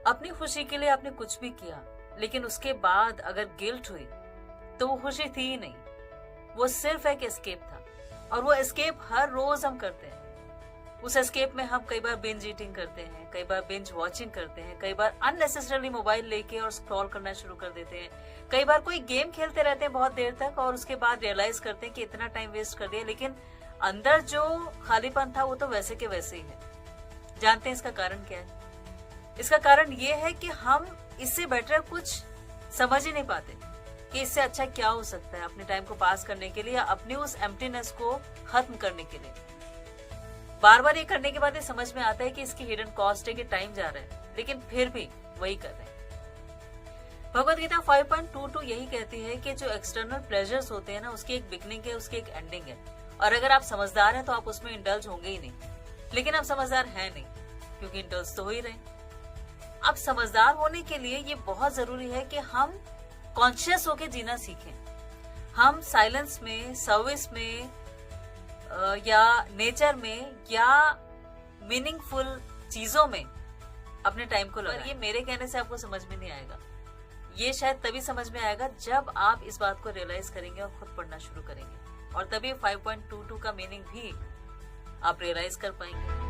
अपनी खुशी के लिए आपने कुछ भी किया, लेकिन उसके बाद अगर गिल्ट हुई तो वो खुशी थी ही नहीं, वो सिर्फ एक एस्केप था। और वो एस्केप हर रोज हम करते हैं। उस एस्केप में हम कई बार बिंज ईटिंग करते हैं, कई बार बिंज वॉचिंग करते हैं, कई बार अननेसेसरली मोबाइल लेके और स्क्रॉल करना शुरू कर देते हैं, कई बार कोई गेम खेलते रहते हैं बहुत देर तक और उसके बाद रियलाइज करते हैं कि इतना टाइम वेस्ट कर दिया, लेकिन अंदर जो खालीपन था वो तो वैसे के वैसे ही है। जानते हैं इसका कारण क्या है? इसका कारण ये है कि हम इससे बेटर कुछ समझ ही नहीं पाते कि इससे अच्छा क्या हो सकता है अपने टाइम को पास करने के लिए या अपनी उस एम्प्टीनेस को खत्म करने के लिए। बार बार ये करने के बाद ये समझ में आता है कि इसकी हिडन कॉस्ट है कि टाइम जा रहा है, लेकिन फिर भी वही कर रहे हैं। भगवद गीता 5.22 यही कहती है कि जो एक्सटर्नल प्लेजर्स होते हैं ना, उसकी एक बिगनिंग है, उसकी एक एंडिंग है। और अगर आप समझदार हैं तो आप उसमें इंडल्ज होंगे ही नहीं, लेकिन आप समझदार हैं नहीं, क्योंकि इंडल्ज तो हो ही रहे। अब समझदार होने के लिए ये बहुत जरूरी है कि हम कॉन्शियस होके जीना सीखें। हम साइलेंस में, सर्विस में या नेचर में या मीनिंगफुल चीजों में अपने टाइम को लगाएं। ये मेरे कहने से आपको समझ में नहीं आएगा, ये शायद तभी समझ में आएगा जब आप इस बात को रियलाइज करेंगे और खुद पढ़ना शुरू करेंगे, और तभी 5.22 का मीनिंग भी आप रियलाइज कर पाएंगे।